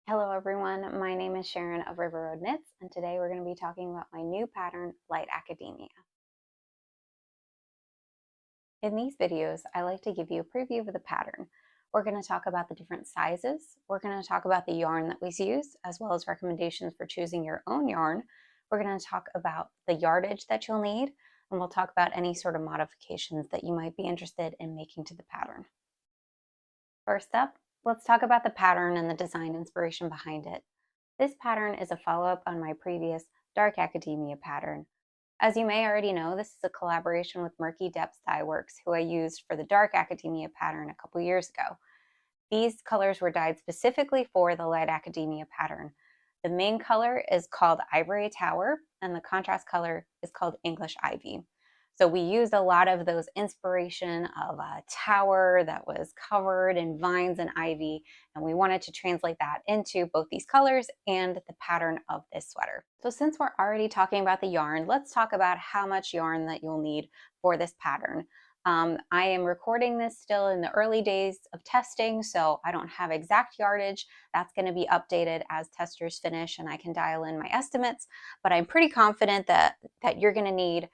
Hello everyone, my name is Sharon of River Road Knits, and today we're going to be talking about my new pattern, Light Academia. In these videos, I like to give you a preview of the pattern. We're going to talk about the different sizes, we're going to talk about the yarn that we use, as well as recommendations for choosing your own yarn. We're going to talk about the yardage that you'll need, and we'll talk about any sort of modifications that you might be interested in making to the pattern. First up, let's talk about the pattern and the design inspiration behind it. This pattern is a follow-up on my previous Dark Academia pattern. As you may already know, this is a collaboration with Murky Depths Dye Works, who I used for the Dark Academia pattern a couple years ago. These colors were dyed specifically for the Light Academia pattern. The main color is called Ivory Tower, and the contrast color is called English Ivy. So we used a lot of those inspiration of a tower that was covered in vines and ivy, and we wanted to translate that into both these colors and the pattern of this sweater. So since we're already talking about the yarn, let's talk about how much yarn that you'll need for this pattern. I am recording this still in the early days of testing, so I don't have exact yardage. That's going to be updated as testers finish and I can dial in my estimates, but I'm pretty confident that you're going to need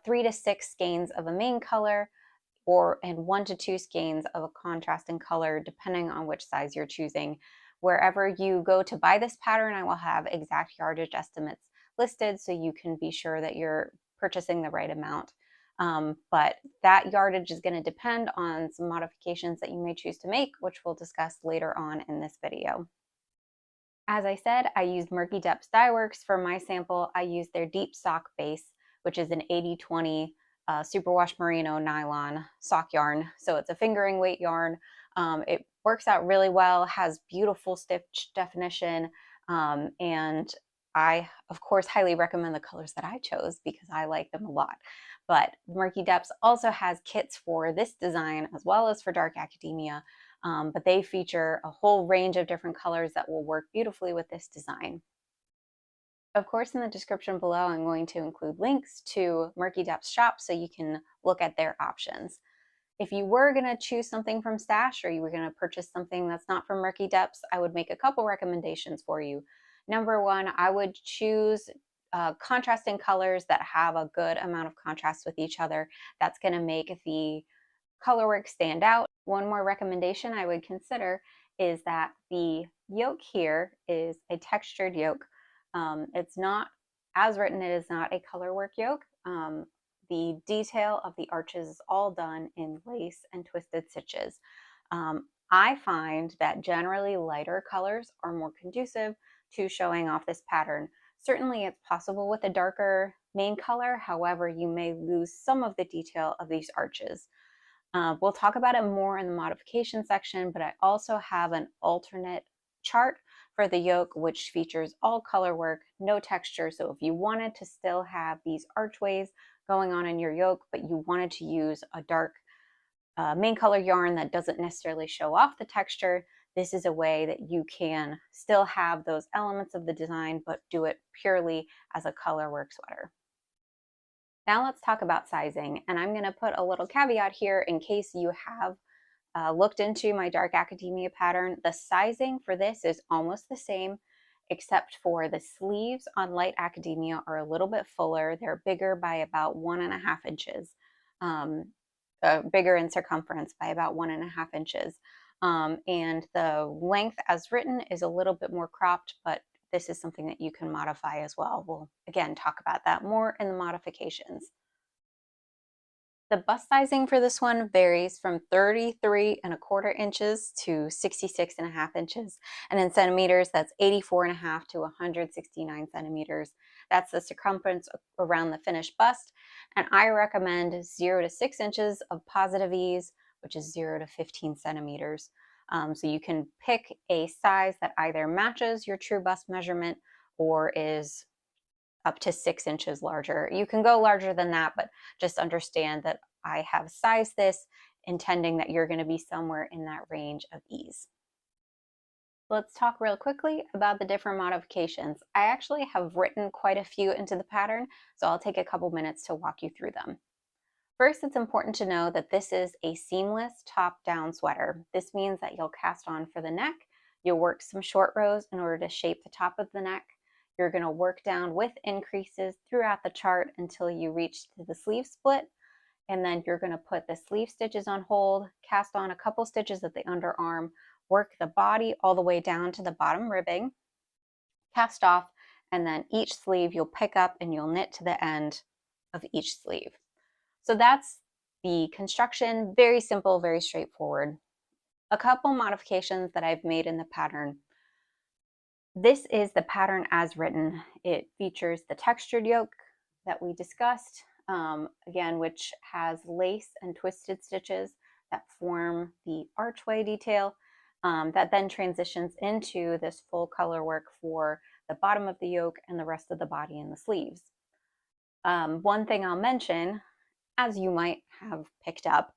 3 to 6 skeins of a main color and 1 to 2 skeins of a contrasting color, depending on which size you're choosing. Wherever you go to buy this pattern, I will have exact yardage estimates listed so you can be sure that you're purchasing the right amount. But that yardage is going to depend on some modifications that you may choose to make, which we'll discuss later on in this video. As I said, I used Murky Depths Dye Works for my sample. I used their deep sock base, which is an 80-20 superwash merino nylon sock yarn. So it's a fingering weight yarn. It works out really well, has beautiful stitch definition, and I, of course, highly recommend the colors that I chose because I like them a lot. But Murky Depths also has kits for this design as well as for Dark Academia, but they feature a whole range of different colors that will work beautifully with this design. Of course, in the description below, I'm going to include links to Murky Depths shop so you can look at their options. If you were going to choose something from Stash or you were going to purchase something that's not from Murky Depths, I would make a couple recommendations for you. Number one, I would choose contrasting colors that have a good amount of contrast with each other. That's going to make the colorwork stand out. One more recommendation I would consider is that the yoke here is a textured yoke. It's not, as written, it is not a colorwork yoke. The detail of the arches is all done in lace and twisted stitches. I find that generally lighter colors are more conducive to showing off this pattern. Certainly it's possible with a darker main color, however, you may lose some of the detail of these arches. We'll talk about it more in the modification section, but I also have an alternate chart for the yoke, which features all color work, no texture. So if you wanted to still have these archways going on in your yoke, but you wanted to use a dark main color yarn that doesn't necessarily show off the texture, this is a way that you can still have those elements of the design, but do it purely as a color work sweater. Now let's talk about sizing, and I'm going to put a little caveat here in case you have looked into my Dark Academia pattern. The sizing for this is almost the same, except for the sleeves on Light Academia are a little bit fuller. They're bigger by about 1.5 inches, bigger in circumference by about 1.5 inches. And the length as written is a little bit more cropped, but this is something that you can modify as well. We'll again talk about that more in the modifications. The bust sizing for this one varies from 33.25 inches to 66.5 inches. And in centimeters, that's 84.5 to 169 centimeters. That's the circumference around the finished bust. And I recommend 0 to 6 inches of positive ease, which is 0 to 15 centimeters. So you can pick a size that either matches your true bust measurement or is up to 6 inches larger. You can go larger than that, but just understand that I have sized this intending that you're going to be somewhere in that range of ease. Let's talk real quickly about the different modifications. I actually have written quite a few into the pattern, so I'll take a couple minutes to walk you through them. First, it's important to know that this is a seamless top-down sweater. This means that you'll cast on for the neck, You'll work some short rows in order to shape the top of the neck. You're going to work down with increases throughout the chart until you reach to the sleeve split. And then you're going to put the sleeve stitches on hold, cast on a couple stitches at the underarm, work the body all the way down to the bottom ribbing, cast off, and then each sleeve you'll pick up and you'll knit to the end of each sleeve. So that's the construction. Very simple, very straightforward. A couple modifications that I've made in the pattern. This is the pattern as written. It features the textured yoke that we discussed, again, which has lace and twisted stitches that form the archway detail that then transitions into this full color work for the bottom of the yoke and the rest of the body and the sleeves. One thing I'll mention, as you might have picked up,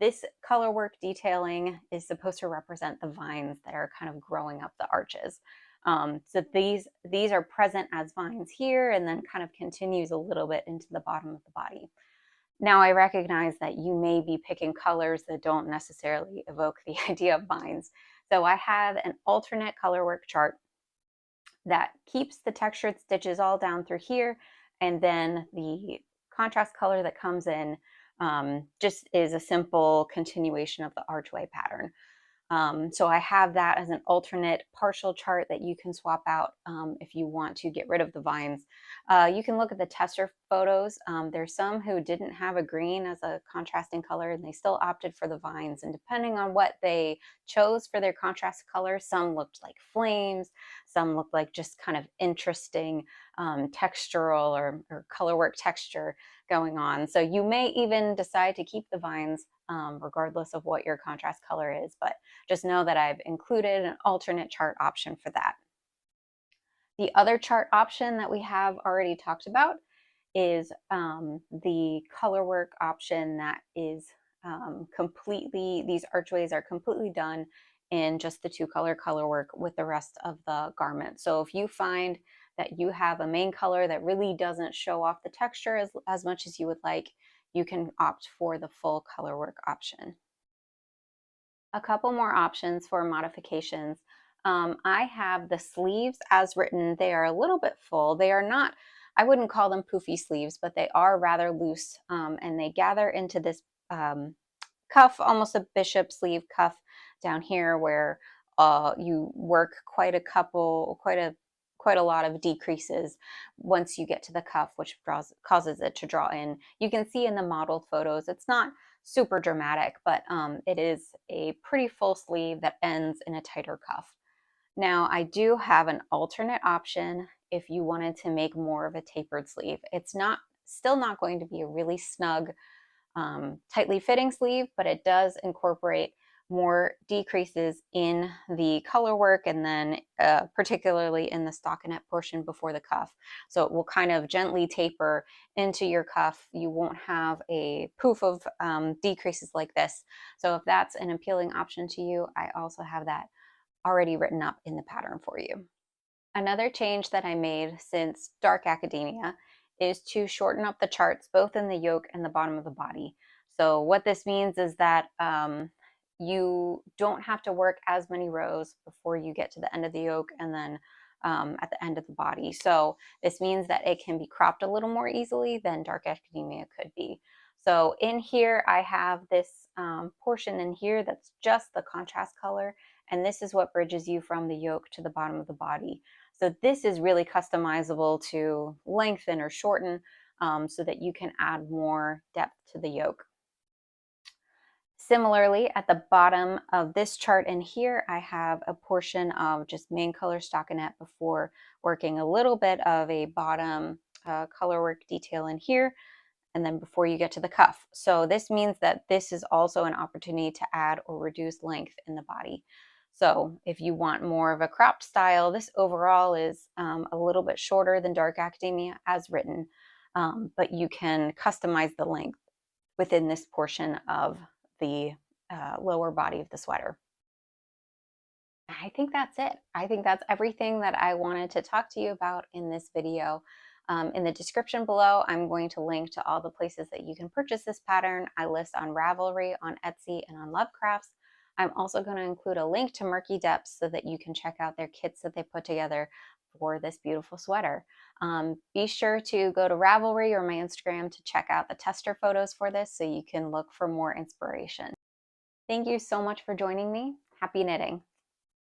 this color work detailing is supposed to represent the vines that are kind of growing up the arches. So these are present as vines here and then kind of continues a little bit into the bottom of the body. Now I recognize that you may be picking colors that don't necessarily evoke the idea of vines. So I have an alternate colorwork chart that keeps the textured stitches all down through here, and then the contrast color that comes in just is a simple continuation of the archway pattern. So I have that as an alternate partial chart that you can swap out if you want to get rid of the vines. You can look at the tester photos. There's some who didn't have a green as a contrasting color and they still opted for the vines. And depending on what they chose for their contrast color, some looked like flames, some looked like just kind of interesting textural or colorwork texture going on. So you may even decide to keep the vines regardless of what your contrast color is, but just know that I've included an alternate chart option for that. The other chart option that we have already talked about is the color work option that is completely, these archways are completely done in just the two-color color work with the rest of the garment. So if you find that you have a main color that really doesn't show off the texture as much as you would like, you can opt for the full color work option. A couple more options for modifications. I have the sleeves as written. They are a little bit full. They are not, I wouldn't call them poofy sleeves, but they are rather loose and they gather into this cuff, almost a bishop sleeve cuff down here where you work quite a lot of decreases once you get to the cuff, which causes it to draw in. You can see in the modeled photos, it's not super dramatic, but it is a pretty full sleeve that ends in a tighter cuff. Now, I do have an alternate option if you wanted to make more of a tapered sleeve. It's still not going to be a really snug, tightly fitting sleeve, but it does incorporate more decreases in the color work and then particularly in the stockinette portion before the cuff. So it will kind of gently taper into your cuff. You won't have a poof of decreases like this. So if that's an appealing option to you, I also have that already written up in the pattern for you. Another change that I made since Dark Academia is to shorten up the charts both in the yoke and the bottom of the body. So what this means is that you don't have to work as many rows before you get to the end of the yoke and then at the end of the body. So this means that it can be cropped a little more easily than Dark Academia could be. So in here, I have this portion in here that's just the contrast color, and this is what bridges you from the yoke to the bottom of the body. So this is really customizable to lengthen or shorten so that you can add more depth to the yoke. Similarly, at the bottom of this chart in here, I have a portion of just main color stockinette before working a little bit of a bottom color work detail in here, and then before you get to the cuff. So this means that this is also an opportunity to add or reduce length in the body. So if you want more of a cropped style, this overall is a little bit shorter than Dark Academia as written, but you can customize the length within this portion of the lower body of the sweater. I think that's it. I think that's everything that I wanted to talk to you about in this video. In the description below, I'm going to link to all the places that you can purchase this pattern. I list on Ravelry, on Etsy, and on Lovecrafts. I'm also going to include a link to Murky Depths so that you can check out their kits that they put together for this beautiful sweater. Be sure to go to Ravelry or my Instagram to check out the tester photos for this so you can look for more inspiration. Thank you so much for joining me. Happy knitting.